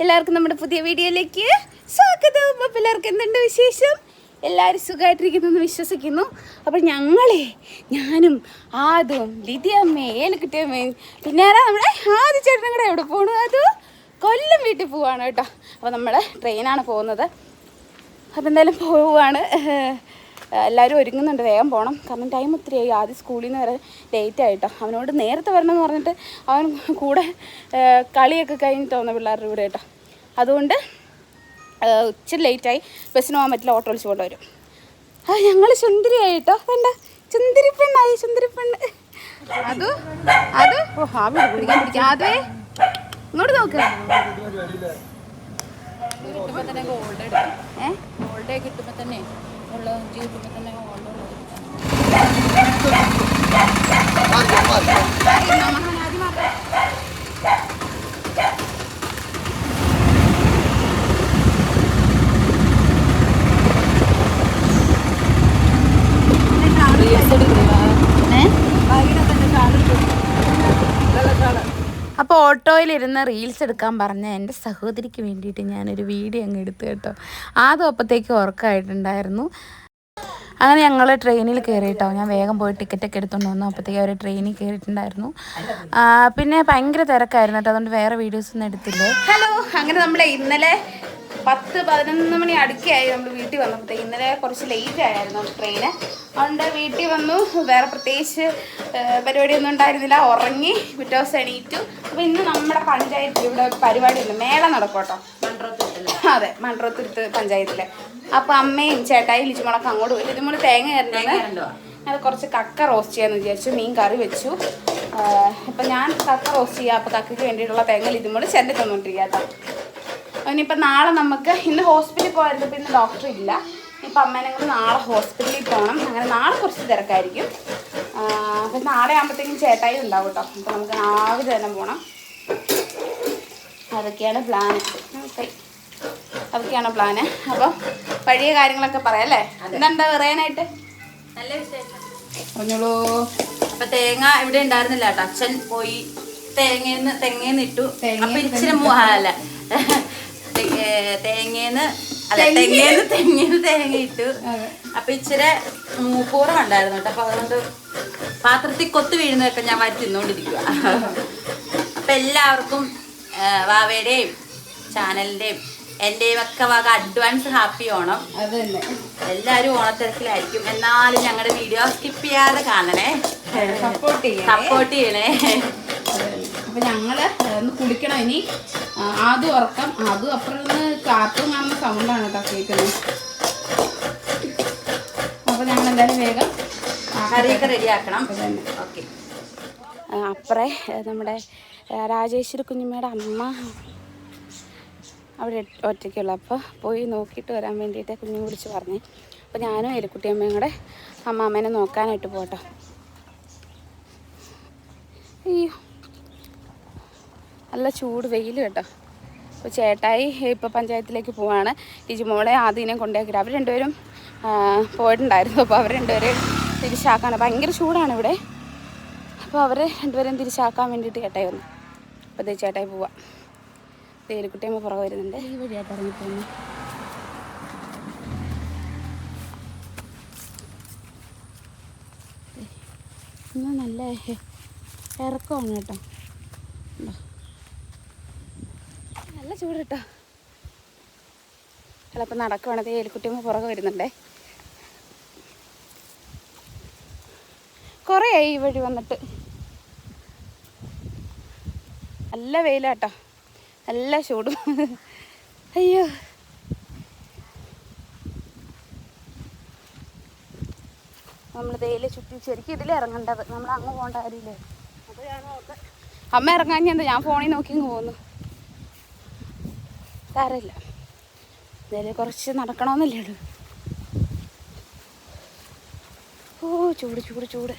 എല്ലാവർക്കും നമ്മുടെ പുതിയ വീഡിയോയിലേക്ക് സ്വാഗതം. അപ്പോൾ എല്ലാവർക്കും എന്തുണ്ട് വിശേഷം? എല്ലാവരും സുഖമായിട്ടിരിക്കുന്നു വിശ്വസിക്കുന്നു. അപ്പോൾ ഞാനും ആദും ലിതിയമ്മയും ഏലക്കുട്ടിയമ്മയും പിന്നെ നമ്മുടെ ആദ്യ ചേട്ടനും കൂടെ എവിടെ പോകണു? അത് കൊല്ലം വീട്ടിൽ പോവാണ് കേട്ടോ. അപ്പോൾ നമ്മൾ ട്രെയിനാണ് പോകുന്നത്. അപ്പോൾ എന്തായാലും പോവുകയാണ്. എല്ലാവരും ഒരുങ്ങുന്നുണ്ട്, വേഗം പോകണം. കാരണം ടൈം ഒത്തിരിയായി. ആദ്യം സ്കൂളിൽ നിന്ന് വരെ ലേറ്റ് ആയിട്ടോ. അവനോട് നേരത്തെ വരണമെന്ന് പറഞ്ഞിട്ട് അവൻ കൂടെ കളിയൊക്കെ കഴിഞ്ഞിട്ട് വന്ന പിള്ളേരുടെ കൂടെ കേട്ടോ. അതുകൊണ്ട് ഇച്ചിരി ലേറ്റായി. ബസ്സിന് പോകാൻ പറ്റില്ല, ഓട്ടോ വിളിച്ച് കൊണ്ടുവരും. ഞങ്ങൾ സുന്ദരിയായി കേട്ടോ. വേണ്ട സുന്ദരിപ്പെണ്ണായി, സുന്ദരിപ്പെണ്ണ്. അത് പിടിക്കാൻ അതേ ഇങ്ങോട്ട് നോക്ക്. കിട്ടുമ്പോൾ തന്നെ ഗോൾഡ് എടുക്കും. ഗോൾഡ് കിട്ടുമ്പോൾ തന്നെ ഉള്ള കിട്ടുമ്പോൾ തന്നെ ഗോൾഡ് അപ്പോൾ ഓട്ടോയിലിരുന്ന് റീൽസ് എടുക്കാൻ പറഞ്ഞ എൻ്റെ സഹോദരിക്ക് വേണ്ടിയിട്ട് ഞാനൊരു വീഡിയോ അങ്ങ് എടുത്തു കേട്ടോ. ആദ്യം അപ്പോഴത്തേക്ക് ഉറക്കമായിട്ടുണ്ടായിരുന്നു. അങ്ങനെ ഞങ്ങൾ ട്രെയിനിൽ കയറിയിട്ടോ. ഞാൻ വേഗം പോയി ടിക്കറ്റൊക്കെ എടുത്തുകൊണ്ട് വന്നു. അപ്പോഴത്തേക്ക് അവർ ട്രെയിനിൽ കയറിയിട്ടുണ്ടായിരുന്നു. പിന്നെ ഭയങ്കര തിരക്കായിരുന്നു കേട്ടോ. അതുകൊണ്ട് വേറെ വീഡിയോസൊന്നും എടുത്തില്ലേ. ഹലോ, അങ്ങനെ നമ്മൾ ഇന്നലെ 10-11 മണി അടുക്കായി നമ്മൾ വീട്ടിൽ വന്നപ്പോഴത്തേക്ക്. ഇന്നലെ കുറച്ച് ലേറ്റ് ആയിരുന്നു ട്രെയിന്. അതുകൊണ്ട് വീട്ടിൽ വന്നു. വേറെ പ്രത്യേകിച്ച് പരിപാടിയൊന്നും ഉണ്ടായിരുന്നില്ല. ഉറങ്ങി പിറ്റേ ദിവസം എണീറ്റു. അപ്പോൾ ഇന്ന് നമ്മുടെ പഞ്ചായത്തിൽ ഇവിടെ പരിപാടിയുണ്ട്, മേള നടക്കും കേട്ടോ. അതെ, മൺട്രോത്തുരുത്ത് പഞ്ചായത്തിൽ. അപ്പോൾ അമ്മയും ചേട്ടായി ലിച്ചുമുളക്ക് അങ്ങോട്ട് പോയി. ലിച്ചുമുള് തേങ്ങ കയറുന്നത് അത് കുറച്ച് കക്ക റോസ്റ്റ് ചെയ്യാമെന്ന് വിചാരിച്ചു. മീൻ കറി വെച്ചു. ഇപ്പം ഞാൻ കക്ക റോസ്റ്റ് ചെയ്യാം. അപ്പോൾ കക്കയ്ക്ക് വേണ്ടിയിട്ടുള്ള തേങ്ങ ലിച്ചുമുള് ചെണ്ടി തന്നുകൊണ്ടിരിക്കുക കേട്ടോ. ഇനിയിപ്പോൾ നാളെ നമുക്ക് ഇന്ന് ഹോസ്പിറ്റലിൽ പോയായിരുന്നു. ഇപ്പം ഇന്ന് ഡോക്ടർ ഇല്ല. ഇപ്പം അമ്മേനെ കൂടെ നാളെ ഹോസ്പിറ്റലിൽ പോകണം. അങ്ങനെ നാളെ കുറച്ച് തിരക്കായിരിക്കും. അപ്പം നാളെ ആകുമ്പോഴത്തേക്കും ചേട്ടായി ഉണ്ടാവും കേട്ടോ. അപ്പം നമുക്ക് രാവിലെ തന്നെ പോകണം. അതൊക്കെയാണ് പ്ലാന്. അതൊക്കെയാണ് പ്ലാന്. അപ്പം പഴയ കാര്യങ്ങളൊക്കെ പറയാം അല്ലേ? എന്താ പറയാനായിട്ട്? നല്ല വിശേഷം പറഞ്ഞോളൂ. അപ്പം തേങ്ങ ഇവിടെ ഉണ്ടായിരുന്നില്ല കേട്ടോ. അച്ഛൻ പോയി തെങ്ങേന്ന് ഇട്ടു. അപ്പം ഇച്ചിരി അല്ല തെങ്ങേന്ന് തേങ്ങ ഇട്ടു. അപ്പൊ ഇച്ചിരി മൂപ്പൂറം ഉണ്ടായിരുന്നു കേട്ടോ. അപ്പൊ അതുകൊണ്ട് പാത്രത്തിൽ കൊത്തു വീഴുന്നതൊക്കെ ഞാൻ വാരി തിന്നോണ്ടിരിക്കുക. അപ്പൊ എല്ലാവർക്കും വാവയുടെയും ചാനലിന്റെയും എന്റെയും ഒക്കെ വക അഡ്വാൻസ് ഹാപ്പി ഓണം. എല്ലാരും ഓണത്തിരക്കിലായിരിക്കും. എന്നാലും ഞങ്ങളുടെ വീഡിയോ സ്കിപ്പ് ചെയ്യാതെ കാണണേ, സപ്പോർട്ട് ചെയ്യണേ. അപ്പൊ ഞങ്ങള് ഒന്ന് കുളിക്കണം. ഇനി ആദ്യം ഉറക്കം. അതും അപ്പുറം നിന്ന് കാർട്ടൂൺ കാണുന്ന സൗണ്ടാണ് കേട്ടോ കേൾക്കുന്നത്. അപ്പൊ ഞങ്ങൾ എന്തായാലും വേഗം കറിയൊക്കെ റെഡിയാക്കണം. ഓക്കെ. അപ്പറേ നമ്മുടെ രാജേശ്വരി കുഞ്ഞുമ്മയുടെ അമ്മ അവിടെ ഒറ്റയ്ക്കുള്ള. അപ്പോൾ പോയി നോക്കിയിട്ട് വരാൻ വേണ്ടിയിട്ട് കുഞ്ഞു വിളിച്ച് പറഞ്ഞു. അപ്പോൾ ഞാനും എലിക്കുട്ടിയമ്മയും കൂടെ അമ്മാമ്മേനെ നോക്കാനായിട്ട് പോട്ടോ. അയ്യോ, നല്ല ചൂട് വെയിൽ കേട്ടോ. അപ്പോൾ ചേട്ടായി ഇപ്പോൾ പഞ്ചായത്തിലേക്ക് പോവാണ്. ലിജുമോളെ ആദ്യം കൊണ്ടാക്കിയിട്ട് അവർ രണ്ടുപേരും പോയിട്ടുണ്ടായിരുന്നു. അപ്പോൾ അവർ രണ്ടുപേരെയും തിരിച്ചാക്കാണ്. ഭയങ്കര ചൂടാണ് ഇവിടെ. അപ്പോൾ അവർ രണ്ടുപേരെയും തിരിച്ചാക്കാൻ വേണ്ടിയിട്ട് ചേട്ടായി വന്നു. അപ്പോൾ ഇതേ ചേട്ടായി പോവാം. തേലിക്കുട്ടിയമ്മ പുറകെ വരുന്നുണ്ട്. ഈ വഴിയായിട്ട് ഇറങ്ങിപ്പോന്നു. ഇന്ന് നല്ല ഇറക്കമാണ് കേട്ടോ. നല്ല ചൂട് കേട്ടോ. ചിലപ്പോൾ നടക്കുവാണത്. ഏലിക്കുട്ടിയമ്മ പുറകെ വരുന്നുണ്ടേ. കുറേ ആയി ഈ വഴി വന്നിട്ട്. നല്ല വെയിലാട്ടോ, നല്ല ചൂടും. അയ്യോ, നമ്മൾ തേയില ചുറ്റി ശരിക്കും ഇതിലേ ഇറങ്ങേണ്ടത്. നമ്മൾ അങ്ങ് പോകേണ്ട കാര്യമില്ലേ? അമ്മ ഇറങ്ങാൻ ഞാൻ ഫോണിൽ നോക്കി പോകുന്നു. സാരമില്ല, എന്തായാലും കുറച്ച് നടക്കണമെന്നല്ലേ ഉള്ളൂ. ഓ ചൂട് ചൂട് ചൂട്.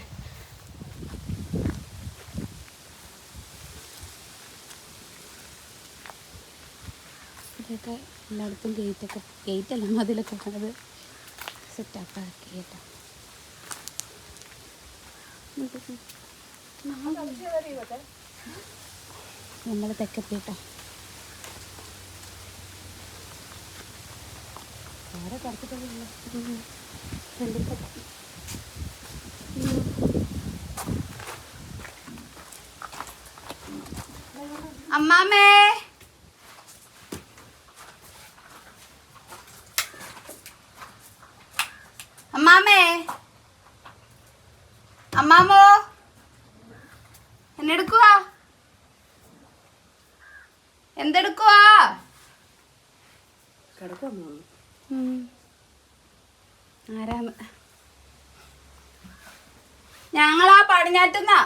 ഇതൊക്കെ എല്ലായിടത്തും ഗേറ്റല്ല മതിലൊക്കെ അത് സെറ്റാക്കി കേട്ടോ. നമ്മൾ തെക്കെത്തിട്ടോ. അമ്മാമേ, അമ്മാമേ, അമ്മാമോ, എന്നെടുക്കുവാ? എന്തെടുക്കുവാ? ആരാന്ന്? ഞങ്ങളാ പടിഞ്ഞാറ്റുന്നാ.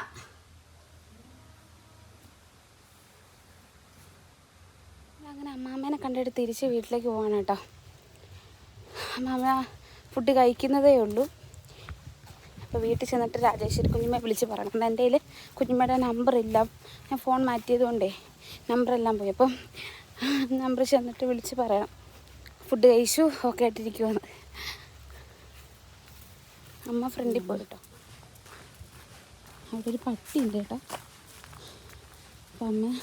അങ്ങനെ അമ്മാമ്മേനെ കണ്ടിട്ട് തിരിച്ച് വീട്ടിലേക്ക് പോവാണ് കേട്ടോ. അമ്മാമ്മ ഫുഡ് കഴിക്കുന്നതേ ഉള്ളൂ. അപ്പോൾ വീട്ടിൽ ചെന്നിട്ട് രാജേശ്വരി കുഞ്ഞുമ്മയെ വിളിച്ച് പറയണം. എൻ്റെ കയ്യിൽ കുഞ്ഞുമ്മയുടെ നമ്പറില്ല, ഞാൻ ഫോൺ മാറ്റിയതുകൊണ്ടേ നമ്പറെല്ലാം പോയി. അപ്പം നമ്പർ ചെന്നിട്ട് വിളിച്ച് പറയണം ഫുഡ് കഴിച്ചു ഓക്കെ ആയിട്ടിരിക്കുവാണ്. അമ്മ ഫ്രണ്ടിൽ പോയി കേട്ടോ. അവിടെ ഒരു പട്ടിയുണ്ട് കേട്ടോ. അപ്പം അമ്മ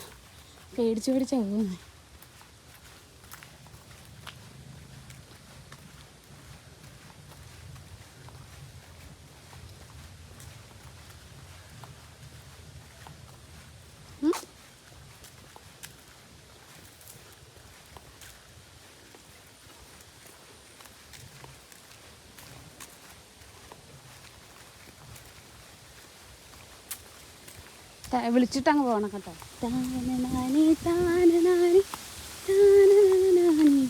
പേടിച്ച് പേടിച്ചാ പോകുന്നത്. വിളിച്ചിട്ടങ്ങ് പോകണം കേട്ടോ. താനനാനി താനനാനി താനനാനി.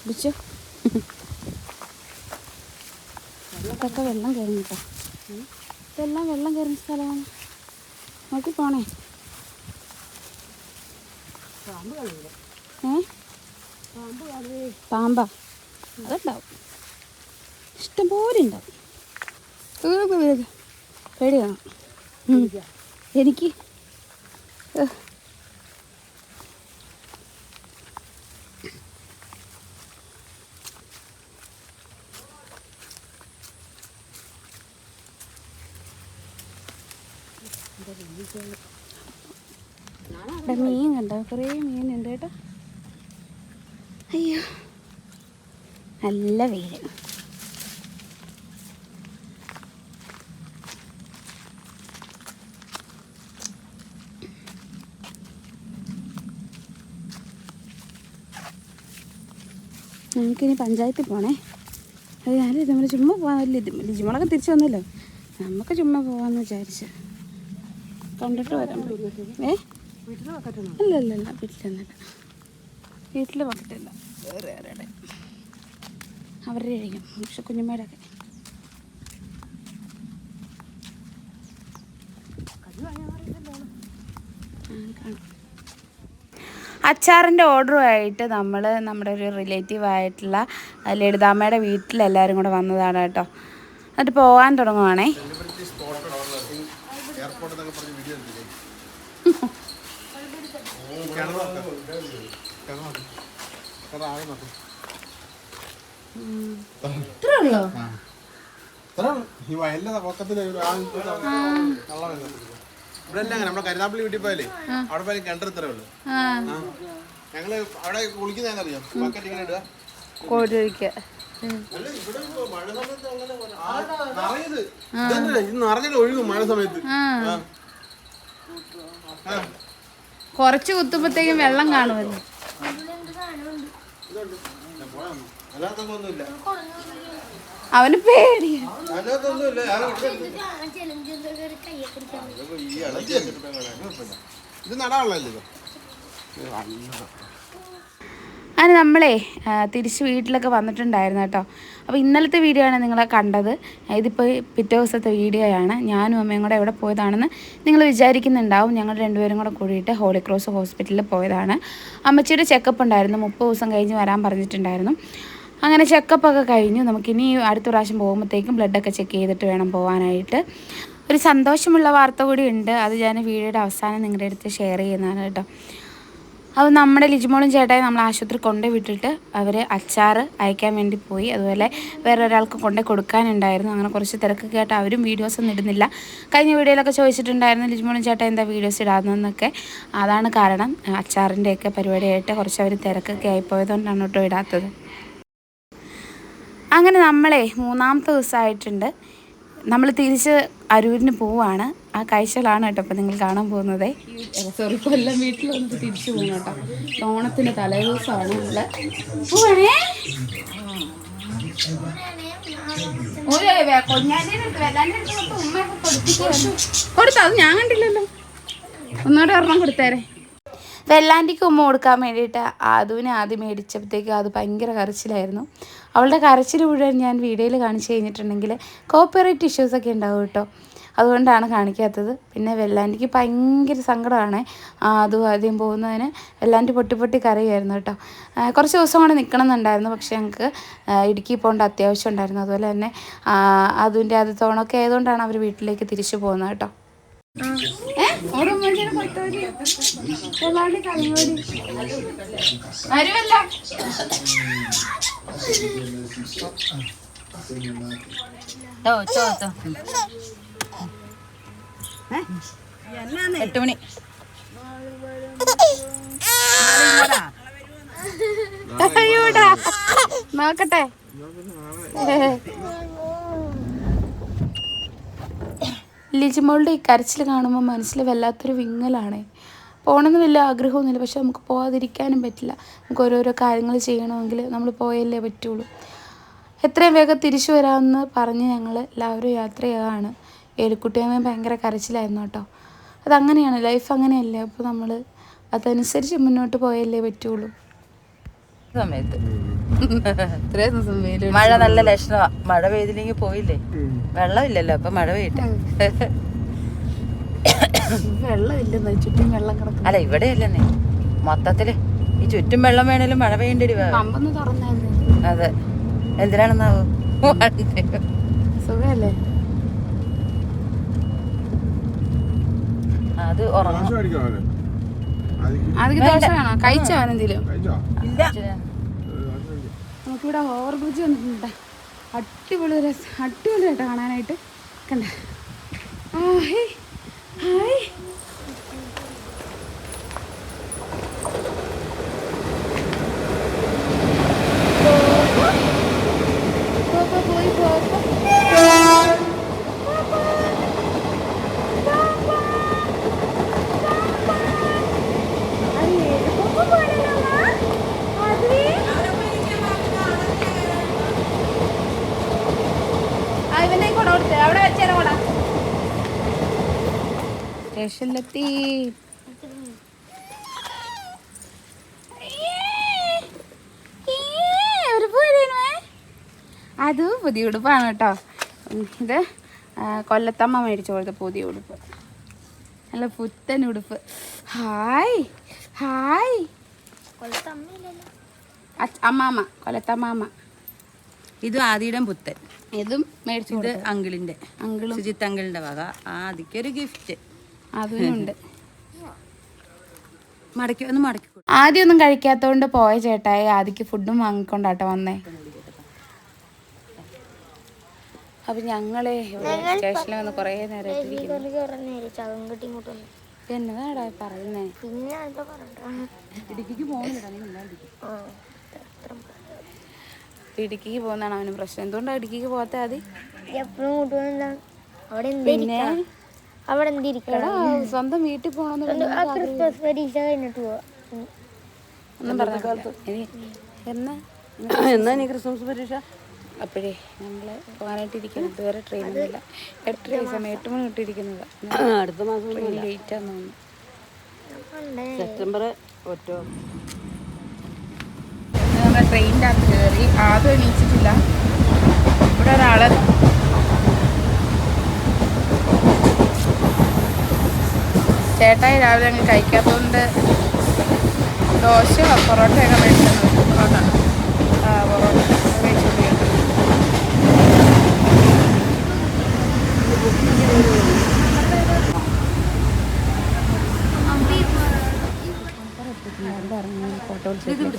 വിളിച്ചോ. ഇതൊക്കെ വെള്ളം കയറും കേട്ടോ. ഇതെല്ലാം വെള്ളം കയറുന്ന സ്ഥലമാണ്. നോക്കി പോണേ. പാമ്പാ? അതുണ്ടാവും, ഇഷ്ടംപോലെ ഉണ്ടാവും. പേടിയാണ് എനിക്ക്. ഇവിടെ മീൻ കണ്ടോ? കുറേ മീനുണ്ട് കേട്ടോ. അയ്യോ നല്ല വെയിൽ. നമുക്കിനി പഞ്ചായത്തിൽ പോണേ. അത് ഞാനിത് നമ്മൾ ചുമ്മാ പോകാൻ ലിജിമോളൊക്കെ തിരിച്ചു വന്നല്ലോ, നമുക്ക് ചുമ്മാ പോകാമെന്ന് വിചാരിച്ച് കണ്ടിട്ട് വരാൻ. അല്ല അല്ല അല്ല, വീട്ടിലൊന്നല്ല, വീട്ടിൽ വന്നിട്ടില്ല, വേറെ ആരുടെ അവരുടെ കഴിക്കും. പക്ഷെ കുഞ്ഞുമ്മയുടെ ഒക്കെ കാണും. അച്ചാറിൻ്റെ ഓർഡറുമായിട്ട് നമ്മൾ നമ്മുടെ ഒരു റിലേറ്റീവ് ആയിട്ടുള്ള ലളിതാമ്മയുടെ വീട്ടിലെല്ലാവരും കൂടെ വന്നതാണ് കേട്ടോ. എന്നിട്ട് പോകാൻ തുടങ്ങുവാണേ. നമ്മുടെ കരുനാപ്പള്ളി വീട്ടിൽ പോയാലേ അവിടെ പോയാലും കിണർ ഇത്രേ ഉള്ളു. ഞങ്ങള് അവിടെ കുളിക്കുന്നറിയാം, ബക്കറ്റ് ഇങ്ങനെ ഇടുക, ഇത് നിറഞ്ഞിട്ട് ഒഴുകും മഴ സമയത്ത്. കുറച്ച് കുത്തുമ്പോഴത്തേക്കും വെള്ളം കാണുമല്ലോ. അല്ലാത്തൊന്നുമില്ല, അവന് പേടിയാ. അതിനകത്തൊന്നുമില്ല. ഇത് നടാനുള്ളല്ലോ. അങ്ങനെ നമ്മളെ തിരിച്ച് വീട്ടിലൊക്കെ വന്നിട്ടുണ്ടായിരുന്നു കേട്ടോ. അപ്പോൾ ഇന്നലത്തെ വീഡിയോ ആണ് നിങ്ങൾ കണ്ടത്. ഇതിപ്പോൾ പിറ്റേ ദിവസത്തെ വീഡിയോ ആണ്. ഞാനും അമ്മയും കൂടെ എവിടെ പോയതാണെന്ന് നിങ്ങൾ വിചാരിക്കുന്നുണ്ടാവും. ഞങ്ങൾ രണ്ടുപേരും കൂടെ കൂടിയിട്ട് ഹോളി ക്രോസ് ഹോസ്പിറ്റലിൽ പോയതാണ്. അമ്മച്ചിയുടെ ചെക്കപ്പ് ഉണ്ടായിരുന്നു, 30 ദിവസം കഴിഞ്ഞ് വരാൻ പറഞ്ഞിട്ടുണ്ടായിരുന്നു. അങ്ങനെ ചെക്കപ്പൊക്കെ കഴിഞ്ഞു. നമുക്കിനി അടുത്ത പ്രാവശ്യം പോകുമ്പോഴത്തേക്കും ബ്ലഡൊക്കെ ചെക്ക് ചെയ്തിട്ട് വേണം പോകാനായിട്ട്. ഒരു സന്തോഷമുള്ള വാർത്ത കൂടി ഉണ്ട്, അത് ഞാൻ വീഡിയോയുടെ അവസാനം നിങ്ങളുടെ അടുത്ത് ഷെയർ ചെയ്യുന്നതാണ് കേട്ടോ. അപ്പോൾ നമ്മുടെ ലിജിമോളും ചേട്ടായി നമ്മൾ ആശുപത്രി കൊണ്ടു വിട്ടിട്ട് അവർ അച്ചാർ അയക്കാൻ വേണ്ടി പോയി. അതുപോലെ വേറൊരാൾക്ക് കൊണ്ടു കൊടുക്കാനുണ്ടായിരുന്നു. അങ്ങനെ കുറച്ച് തിരക്കൊക്കെ ആയിട്ട് അവരും വീഡിയോസൊന്നും ഇടുന്നില്ല. കഴിഞ്ഞ വീഡിയോയിലൊക്കെ ചോദിച്ചിട്ടുണ്ടായിരുന്നു ലിജിമോളും ചേട്ടായി എന്താ വീഡിയോസ് ഇടാതെന്നൊക്കെ. അതാണ് കാരണം, അച്ചാറിൻ്റെയൊക്കെ പരിപാടിയായിട്ട് കുറച്ച് അവർ തിരക്കൊക്കെ ആയിപ്പോയതുകൊണ്ടാണ് കേട്ടോ ഇടാത്തത്. അങ്ങനെ നമ്മളെ 3-ാമത്തെ ദിവസമായിട്ടുണ്ട്. നമ്മൾ തിരിച്ച് അരൂരിന് പോവാണ്. ആ കാഴ്ചകളാണ് കേട്ടോ ഇപ്പം നിങ്ങൾ കാണാൻ പോകുന്നത്. സോറി, കൊല്ലം വീട്ടിൽ വന്നിട്ട് തിരിച്ചു പോകുന്നു കേട്ടോ. ഓണത്തിൻ്റെ തലേദിവസമാണ് നമ്മള് പോവാണേ. കൊടുത്തോ? അത് ഞാൻ കണ്ടില്ലല്ലോ. ഒന്നുകൂടെ ഒരെണ്ണം കൊടുത്തേരെ. വെള്ളാണ്ടിക്ക് ഉമ്മ കൊടുക്കാൻ വേണ്ടിയിട്ട് അതുവിനെ ആദ്യം മേടിച്ചപ്പോഴത്തേക്ക് അത് ഭയങ്കര കരച്ചിലായിരുന്നു. അവളുടെ കരച്ചിൽ മുഴുവൻ ഞാൻ വീഡിയോയിൽ കാണിച്ചു കഴിഞ്ഞിട്ടുണ്ടെങ്കിൽ കോപ്പിറൈറ്റ് ഇഷ്യൂസൊക്കെ ഉണ്ടാവും കേട്ടോ. അതുകൊണ്ടാണ് കാണിക്കാത്തത്. പിന്നെ വെള്ളാണ്ടിക്ക് ഭയങ്കര സങ്കടമാണ്. അതും ആദ്യം പോകുന്നതിന് വെള്ളാണ്ടി പൊട്ടി പൊട്ടി കരയുമായിരുന്നു കേട്ടോ. കുറച്ച് ദിവസം കൂടെ നിൽക്കണം എന്നുണ്ടായിരുന്നു. പക്ഷേ ഞങ്ങൾക്ക് ഇടുക്കി പോകേണ്ട അത്യാവശ്യം ഉണ്ടായിരുന്നു. അതുപോലെ തന്നെ അതിൻ്റെ ആദ്യത്തെ ഓണമൊക്കെ ആയതുകൊണ്ടാണ് അവർ വീട്ടിലേക്ക് തിരിച്ചു പോകുന്നത് കേട്ടോ. എട്ട് മണി നോക്കട്ടെ. ലിജിമോളുടെ ഈ കരച്ചിൽ കാണുമ്പോൾ മനസ്സിൽ വല്ലാത്തൊരു വിങ്ങലാണ്. പോകണമെന്ന് വലിയ ആഗ്രഹമൊന്നുമില്ല, പക്ഷെ നമുക്ക് പോകാതിരിക്കാനും പറ്റില്ല. നമുക്ക് ഓരോരോ കാര്യങ്ങൾ ചെയ്യണമെങ്കിൽ നമ്മൾ പോയല്ലേ പറ്റുള്ളൂ. എത്രയും വേഗം തിരിച്ചു വരാമെന്ന് പറഞ്ഞ് ഞങ്ങൾ എല്ലാവരും യാത്രയാണ്. ഏലിക്കുട്ടിയമ്മയും ഭയങ്കര കരച്ചിലായിരുന്നു കേട്ടോ. അതങ്ങനെയാണ്, ലൈഫ് അങ്ങനെയല്ലേ. അപ്പോൾ നമ്മൾ അതനുസരിച്ച് മുന്നോട്ട് പോയല്ലേ പറ്റുള്ളൂ. സമയത്ത് മഴ നല്ല ലക്ഷണമാ. മഴ പെയ്തില്ലെങ്കിൽ പോയില്ലേ. വെള്ളമില്ലല്ലോ, അപ്പൊ മഴ പെയ്യട്ടെ. വെള്ളമില്ലെന്ന്, ചുറ്റും വെള്ളം കിടക്കും. അല്ല ഇവിടെയല്ലേ മൊത്തത്തില് ഈ ചുറ്റും വെള്ളം വേണേലും മഴ പെയ്യേണ്ടി. അതെ, എന്തിനാണെന്നാവോ. സുഖല്ലേ? അത് ഉറങ്ങും. അതിന് ദോശ വേണോ? കഴിച്ചോ എന്തെങ്കിലും? ഇല്ല, നമുക്കിവിടെ ഓവർ ബ്രിഡ്ജ് വന്നിട്ടുണ്ട്. അടിപൊളി അടിപൊളിയായിട്ട് കാണാനായിട്ട്. കണ്ട, ഹായ് ഹായ്. അവിടെ വെച്ചേരാ കൂടാ. സ്റ്റേഷനിലെത്തി. അത് പുതിയ ഉടുപ്പാണ് കേട്ടോ. ഇത് കൊല്ലത്തമ്മ മേടിച്ചു കൊടുത്ത പുതിയ ഉടുപ്പ്, നല്ല പുത്തൻ ഉടുപ്പ്. Hi hi. അമ്മാമ്മ, കൊല്ലത്തമ്മാമ്മ. ഇത് ആദിയുടെ പുത്തൻ. ഇതും മേടിച്ചു. ഇത് അങ്കിളിന്റെ, സുജിത്ത് അങ്കിളിന്റെ വക. ആദിക്കൊരു ഗിഫ്റ്റ് അതുണ്ട്. മടക്കി ഒന്ന് മടക്കി. ആദ്യം ഒന്നും കഴിക്കാത്തോണ്ട് പോയ ചേട്ടായി ആദിക്ക് ഫുഡും വാങ്ങിക്കൊണ്ടാട്ടോ വന്നേ. അപ്പൊ ഞങ്ങളെ സ്റ്റേഷനിൽ വന്ന് കൊറേ നേരം എന്നതാടാ പറയുന്നേ. ഇടുക്കിക്ക് പോകുന്നില്ല. ഇടുക്കിക്ക് പോകുന്നതാണ് അവന് പ്രശ്നം. എന്തുകൊണ്ടാണ് ഇടുക്കിക്ക് പോകാത്ത? ആദ്യം പിന്നെ അവിടെ സ്വന്തം വീട്ടിൽ പോകണമെന്ന് ക്രിസ്മസ് പരീക്ഷ കഴിഞ്ഞിട്ട് പോവാ. ഒന്നും പറഞ്ഞ എന്നാ നീ ക്രിസ്മസ് പരീക്ഷ? അപ്പോഴേ നമ്മള് പോകാനായിട്ട് ഇരിക്കുന്നത്. ഇതുവരെ ട്രെയിനൊന്നുമില്ല. 8 സമയം 8 മണി ഇട്ടിരിക്കുന്നത്. അടുത്ത മാസം ലേറ്റാന്ന് തോന്നുന്നു. സെപ്റ്റംബർ നമ്മൾ ട്രെയിനിൻ്റെ അകത്ത് കയറി. ആദ്യം എണീച്ചിട്ടില്ല. ഇവിടെ ഒരാള് ചേട്ടായി രാവിലെ അങ്ങ് കഴിക്കാത്തതുകൊണ്ട് ദോശയോ പൊറോട്ടയൊക്കെ മേടിച്ചു. പൊറോട്ട മറ്റേതിനൊക്കെ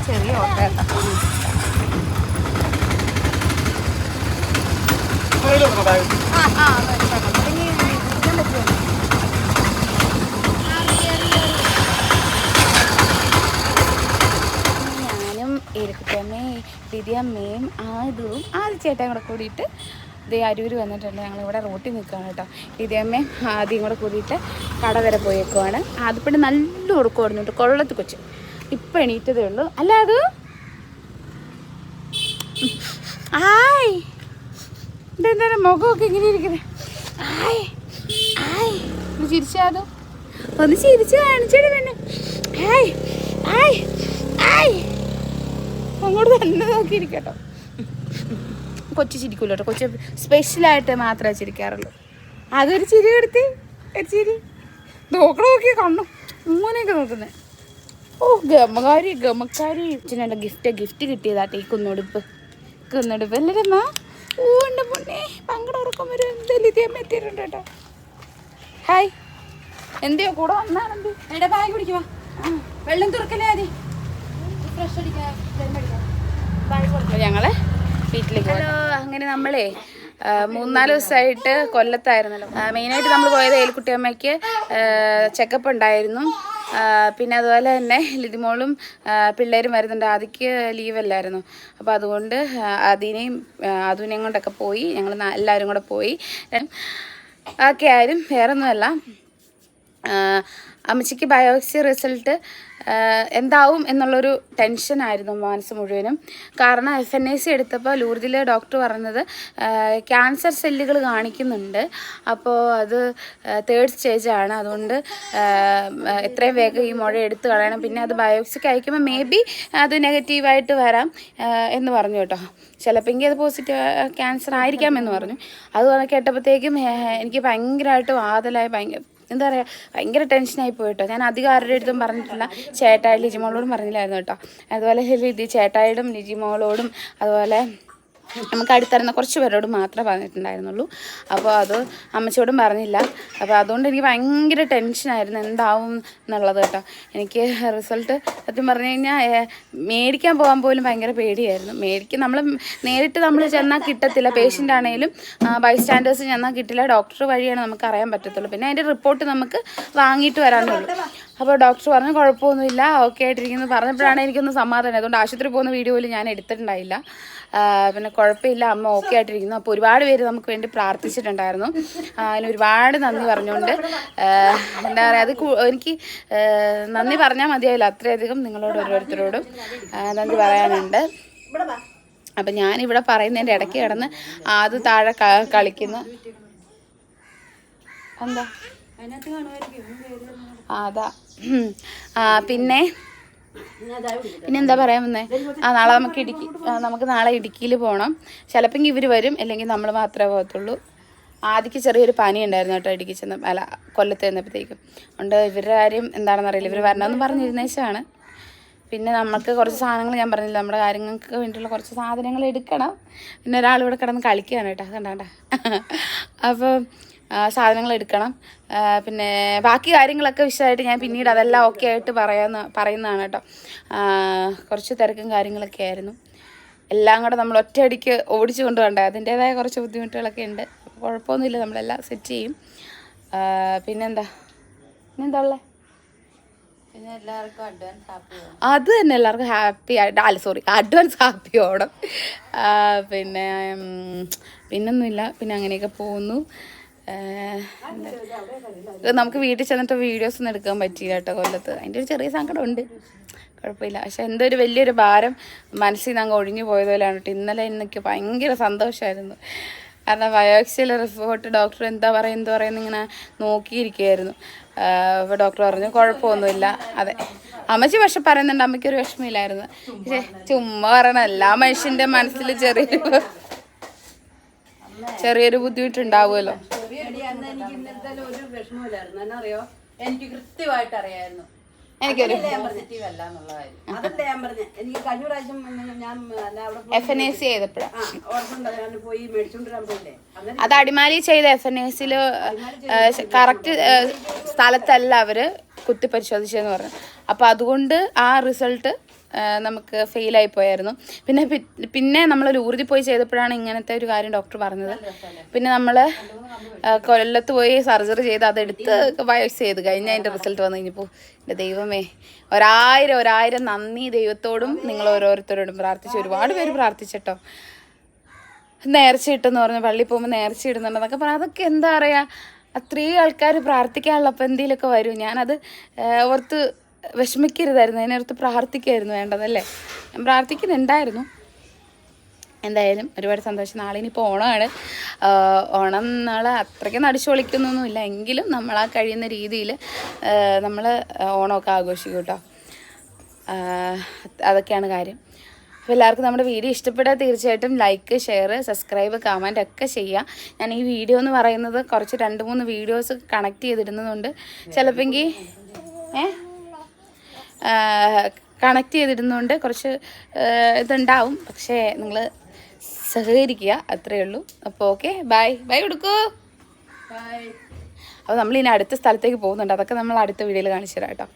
ചെറിയ ഓട്ട കേട്ടോ. ഞാനും എരുക്കുട്ടമ്മേ ദിദിയമ്മയും ആദ്യവും ചേട്ടയും കൂടെ കൂടിയിട്ട് ദേ അരൂർ വന്നിട്ടുണ്ട്. ഞങ്ങളിവിടെ റോട്ടിൽ നിൽക്കുകയാണ് കേട്ടോ. ദിദിയമ്മയും ആദ്യം കൂടെ കൂടിയിട്ട് കട വരെ പോയേക്കുവാണ്. ആദ്യപ്പടി നല്ല ഉറക്കം വരുന്നുണ്ട്. കൊള്ളത്ത് കൊച്ച് ഇപ്പം എണീറ്റതേ ഉള്ളൂ. അല്ല അത് ആയ് ഇതെന്താണ് മുഖമൊക്കെ ഇങ്ങനെ ഇരിക്കുന്നത്? ആയ് ആയ് ഒന്ന് ചിരിച്ചാതോ, ഒന്ന് ചിരിച്ച് കാണിച്ചോട് വേണം. ആയ് ആയ് ആയ് അങ്ങോട്ട് തന്നെ നോക്കിയിരിക്കട്ടോ. കൊച്ചു ചിരിക്കൂല്ലോ കേട്ടോ. കൊച്ചു സ്പെഷ്യലായിട്ട് മാത്രമേ ചിരിക്കാറുള്ളൂ. അതൊരു ചിരി കൊടുത്ത് ഒരു ചിരി നോക്കി കണ്ണു അങ്ങനെയൊക്കെ നോക്കുന്നത്. ഓ ഗമക്കാരി അച്ഛനുള്ള ഗിഫ്റ്റ് കിട്ടിയതാട്ടെ ഈ കുന്നുടുപ്പ് അല്ലരമ്മ. ഓ എൻ്റെ പൊന്നെ പങ്കട ഉറക്കം വരും. എന്തായാലും ഇതേമ്മ എത്തിയിട്ടുണ്ട് കേട്ടോ. ഹായ് എന്തെയോ കൂടെ വന്നാണെന്ത് എടാ ബാഗ് പിടിക്കുവാ, വെള്ളം തുറക്കലേ മതി, ഫ്രഷ് അടിക്കാം. ഞങ്ങള് വീട്ടിലേക്ക്. ഹലോ, അങ്ങനെ നമ്മളെ 3-4 ദിവസമായിട്ട് കൊല്ലത്തായിരുന്നല്ലോ. മെയിനായിട്ട് നമ്മൾ പോയത് ഏലിക്കുട്ടിയമ്മയ്ക്ക് ചെക്കപ്പ് ഉണ്ടായിരുന്നു. പിന്നെ അതുപോലെ തന്നെ ലിതിമോളും പിള്ളേരും വരുന്നുണ്ട്. ആദിക്ക് ലീവല്ലായിരുന്നു. അപ്പോൾ അതുകൊണ്ട് അതിനെയും കൊണ്ടൊക്കെ പോയി. ഞങ്ങൾ എല്ലാവരും കൂടെ പോയി. ഒക്കെ ആരും വേറൊന്നുമല്ല, അമ്മച്ചിക്ക് ബയോപ്സി റിസൾട്ട് എന്താവും എന്നുള്ളൊരു ടെൻഷനായിരുന്നു മനസ്സ് മുഴുവനും. കാരണം FNAC എടുത്തപ്പോൾ ലൂർദിലെ ഡോക്ടർ പറഞ്ഞത് ക്യാൻസർ സെല്ലുകൾ കാണിക്കുന്നുണ്ട്. അപ്പോൾ അത് 3rd സ്റ്റേജാണ്. അതുകൊണ്ട് എത്രയും വേഗം ഈ മുഴ എടുത്ത് കളയണം. പിന്നെ അത് ബയോപ്സിക്ക് അയക്കുമ്പോൾ മേ ബി അത് നെഗറ്റീവായിട്ട് വരാം എന്ന് പറഞ്ഞു കേട്ടോ. ചിലപ്പോൾ അത് പോസിറ്റീവ് ക്യാൻസർ ആയിരിക്കാമെന്ന് പറഞ്ഞു. അത് കേട്ടപ്പോഴത്തേക്കും എനിക്ക് ഭയങ്കരമായിട്ട് വാതലായി, എന്താ പറയുക, ഭയങ്കര ടെൻഷനായി പോയിട്ടോ. ഞാൻ അധികം ആരുടെ അടുത്തും പറഞ്ഞിട്ടില്ല. ചേട്ടായി ലിജിമോളോടും പറഞ്ഞില്ലായിരുന്നു കേട്ടോ. അതുപോലെ ചേട്ടായിടും ലിജിമോളോടും അതുപോലെ നമുക്ക് അടുത്തറിയുന്ന കുറച്ച് പേരോട് മാത്രമേ പറഞ്ഞിട്ടുണ്ടായിരുന്നുള്ളൂ. അപ്പോൾ അത് അമ്മച്ചിയോടും പറഞ്ഞില്ല. അപ്പോൾ അതുകൊണ്ട് എനിക്ക് ഭയങ്കര ടെൻഷനായിരുന്നു എന്താവും എന്നുള്ളത് കേട്ടോ. എനിക്ക് റിസൾട്ട് സത്യം പറഞ്ഞു കഴിഞ്ഞാൽ മേടിക്കാൻ പോകാൻ പോലും ഭയങ്കര പേടിയായിരുന്നു. നേരിട്ട് നമ്മൾ ചെന്നാൽ കിട്ടത്തില്ല. പേഷ്യൻ്റ് ആണെങ്കിലും ബൈസ്റ്റാൻഡേഴ്സ് ചെന്നാൽ കിട്ടില്ല. ഡോക്ടർ വഴിയാണ് നമുക്ക് അറിയാൻ പറ്റത്തുള്ളൂ. പിന്നെ അതിൻ്റെ റിപ്പോർട്ട് നമുക്ക് വാങ്ങിയിട്ട് വരാനുള്ളൂ. അപ്പോൾ ഡോക്ടർ പറഞ്ഞു കുഴപ്പമൊന്നുമില്ല, ഓക്കെ ആയിട്ടിരിക്കുന്നു പറഞ്ഞപ്പോഴാണ് എനിക്കൊന്ന് സമാധാനം. അതുകൊണ്ട് ആശുപത്രി പോകുന്ന വീഡിയോയിൽ ഞാൻ എടുത്തിട്ടുണ്ടായില്ല. പിന്നെ കുഴപ്പമില്ല, അമ്മ ഓക്കെ ആയിട്ടിരിക്കുന്നു. അപ്പോൾ ഒരുപാട് പേര് നമുക്ക് വേണ്ടി പ്രാർത്ഥിച്ചിട്ടുണ്ടായിരുന്നു. അതിന് ഒരുപാട് നന്ദി പറഞ്ഞുകൊണ്ട് എന്താ പറയുക, അത് എനിക്ക് നന്ദി പറഞ്ഞാൽ മതിയാവില്ല. അത്രയധികം നിങ്ങളോട് ഓരോരുത്തരോടും നന്ദി പറയാനുണ്ട്. അപ്പം ഞാനിവിടെ പറയുന്നതിൻ്റെ ഇടയ്ക്ക് കിടന്ന് അത് താഴെ കളിക്കുന്ന എന്താ അതാ. പിന്നെന്താ പറയാൻ വന്നേ, നാളെ നമുക്ക് നാളെ ഇടുക്കിയിൽ പോകണം. ചിലപ്പോൾ ഇവർ വരും, അല്ലെങ്കിൽ നമ്മൾ മാത്രമേ പോകത്തുള്ളൂ. ആദ്യക്ക് ചെറിയൊരു പനി ഉണ്ടായിരുന്നു കേട്ടോ ഇടുക്കി കൊല്ലത്ത് ചെന്നപ്പോഴത്തേക്കും. അതുകൊണ്ട് ഇവരുടെ കാര്യം എന്താണെന്ന് അറിയില്ല. ഇവർ വരണമെന്ന് പറഞ്ഞിരുന്നേച്ചാണ്. പിന്നെ നമുക്ക് കുറച്ച് സാധനങ്ങൾ ഞാൻ പറഞ്ഞില്ല, നമ്മുടെ കാര്യങ്ങൾക്ക് വേണ്ടിയുള്ള കുറച്ച് സാധനങ്ങൾ എടുക്കണം. പിന്നെ ഒരാളിവിടെ കിടന്ന് കളിക്കുകയാണ് കേട്ടോ, കണ്ടാ. അപ്പോൾ സാധനങ്ങൾ എടുക്കണം. പിന്നെ ബാക്കി കാര്യങ്ങളൊക്കെ വിശദമായിട്ട് ഞാൻ പിന്നീട് അതെല്ലാം ഓക്കെ ആയിട്ട് പറയുന്നതാണ് കേട്ടോ. കുറച്ച് തിരക്കും കാര്യങ്ങളൊക്കെ ആയിരുന്നു. എല്ലാം കൂടെ നമ്മൾ ഒറ്റയടിക്ക് ഓടിച്ചു കൊണ്ടുപോകണ്ടേ, അതിൻ്റേതായ കുറച്ച് ബുദ്ധിമുട്ടുകളൊക്കെ ഉണ്ട്. കുഴപ്പമൊന്നുമില്ല, നമ്മളെല്ലാം സെറ്റ് ചെയ്യും. പിന്നെന്താ ഉള്ളത്? പിന്നെ എല്ലാവർക്കും അഡ്വാൻസ് ഹാപ്പി ഓണം. അത് തന്നെ, എല്ലാവർക്കും അഡ്വാൻസ് ഹാപ്പി ഓണം. പിന്നൊന്നുമില്ല. പിന്നെ അങ്ങനെയൊക്കെ പോകുന്നു. നമുക്ക് വീട്ടിൽ ചെന്നിട്ട് വീഡിയോസ് ഒന്നും എടുക്കാൻ പറ്റിയില്ല കേട്ടോ കൊല്ലത്ത്. അതിൻ്റെ ഒരു ചെറിയ സങ്കടമുണ്ട്. കുഴപ്പമില്ല. പക്ഷെ എന്തോ ഒരു വലിയൊരു ഭാരം മനസ്സിൽ നിന്ന് അങ്ങ് ഒഴിഞ്ഞു പോയതുപോലെയാണ് കേട്ടോ. ഇന്നലെ എനിക്ക് ഭയങ്കര സന്തോഷമായിരുന്നു. കാരണം ബയോപ്സിയിലെ റിപ്പോർട്ട് ഡോക്ടർ എന്താ പറയുന്നത് ഇങ്ങനെ നോക്കിയിരിക്കുകയായിരുന്നു. അപ്പോൾ ഡോക്ടർ പറഞ്ഞു കുഴപ്പമൊന്നുമില്ല. അതെ, അമ്മച്ചി പക്ഷെ പറയുന്നുണ്ട് അമ്മയ്ക്കൊരു വിഷമമില്ലായിരുന്നു. പക്ഷേ ചുമ്മാ പറയണം, എല്ലാ മനുഷ്യൻ്റെ മനസ്സിൽ ചെറിയൊരു ബുദ്ധിമുട്ടുണ്ടാവുമല്ലോ. എനിക്ക് ഇന്നത്തെ ഒരു വിഷമമില്ലായിരുന്നു. എന്നറിയോ, എനിക്ക് കൃത്യമായിട്ട് അറിയായിരുന്നു എനിക്കൊരു പോസിറ്റീവ് അല്ല എന്നുള്ള കാര്യം. അതല്ലേ ഞാൻ പറഞ്ഞത്. എനിക്ക് കഴിഞ്ഞ പ്രാവശ്യം ഞാൻ അവിടെ FNAC ചെയ്തപ്പോഴാണ് ഓർമ്മ ഞാൻ പോയി മേടിച്ചോണ്ട് വരാൻ പോയില്ലേ അന്നേരം അത് അടിമാലി ചെയ്ത FNACല് കറക്റ്റ് സ്ഥലത്തല്ല അവര് കുത്തി പരിശോധിച്ചെന്ന് പറഞ്ഞു. അപ്പൊ അതുകൊണ്ട് ആ റിസൾട്ട് നമുക്ക് ഫെയിലായി പോയായിരുന്നു. പിന്നെ നമ്മൾ ലൂർജിൽ പോയി ചെയ്തപ്പോഴാണ് ഇങ്ങനത്തെ ഒരു കാര്യം ഡോക്ടർ പറഞ്ഞത്. പിന്നെ നമ്മൾ കൊല്ലത്ത് പോയി സർജറി ചെയ്ത് അതെടുത്ത് വയസ്സ് ചെയ്ത് കഴിഞ്ഞ അതിൻ്റെ റിസൾട്ട് വന്നു കഴിഞ്ഞപ്പോൾ എൻ്റെ ദൈവമേ, ഒരായിരം നന്ദി ദൈവത്തോടും നിങ്ങൾ ഓരോരുത്തരോടും പ്രാർത്ഥിച്ചു. ഒരുപാട് പേര് പ്രാർത്ഥിച്ചിട്ടോ. നേർച്ച ഇട്ടെന്ന് പറഞ്ഞു, പള്ളിയിൽ പോകുമ്പോൾ നേർച്ച ഇടുന്നുണ്ടെന്നൊക്കെ പറഞ്ഞു. അതൊക്കെ എന്താ പറയുക, അത്രയും ആൾക്കാർ പ്രാർത്ഥിക്കാനുള്ളപ്പോൾ എന്തെങ്കിലുമൊക്കെ വരും. ഞാനത് ഓർത്ത് വിഷമിക്കരുതായിരുന്നു, അതിനടുത്ത് പ്രാർത്ഥിക്കായിരുന്നു വേണ്ടതല്ലേ. ഞാൻ പ്രാർത്ഥിക്കുന്നുണ്ടായിരുന്നു. എന്തായാലും ഒരുപാട് സന്തോഷം. നാളെ ഇനിയിപ്പോൾ ഓണമാണ്. ഓണം നാളെ അത്രയ്ക്ക് നടിച്ചു പൊളിക്കുന്നൊന്നുമില്ല, എങ്കിലും നമ്മൾ ആ കഴിയുന്ന രീതിയിൽ നമ്മൾ ഓണമൊക്കെ ആഘോഷിക്കും കേട്ടോ. അതൊക്കെയാണ് കാര്യം. അപ്പോൾ എല്ലാവർക്കും നമ്മുടെ വീഡിയോ ഇഷ്ടപ്പെട്ടാൽ തീർച്ചയായിട്ടും ലൈക്ക്, ഷെയർ, സബ്സ്ക്രൈബ്, കമൻറ്റ് ഒക്കെ ചെയ്യുക. ഞാൻ ഈ വീഡിയോ എന്ന് പറയുന്നത് കുറച്ച് 2-3 വീഡിയോസ് കണക്ട് ചെയ്തിടുന്നതുകൊണ്ട് ചിലപ്പോൾ കണക്ട് ചെയ്തിടുന്നതുകൊണ്ട് കുറച്ച് ഇതുണ്ടാവും. പക്ഷേ നിങ്ങൾ സഹകരിക്കുക, അത്രയേ ഉള്ളൂ. അപ്പോൾ ഓക്കെ, ബൈ കൊടുക്കൂ. അപ്പോൾ നമ്മളിനി അടുത്ത സ്ഥലത്തേക്ക് പോകുന്നുണ്ട്. അതൊക്കെ നമ്മൾ അടുത്ത വീഡിയോയിൽ കാണിച്ചു തരാം കേട്ടോ.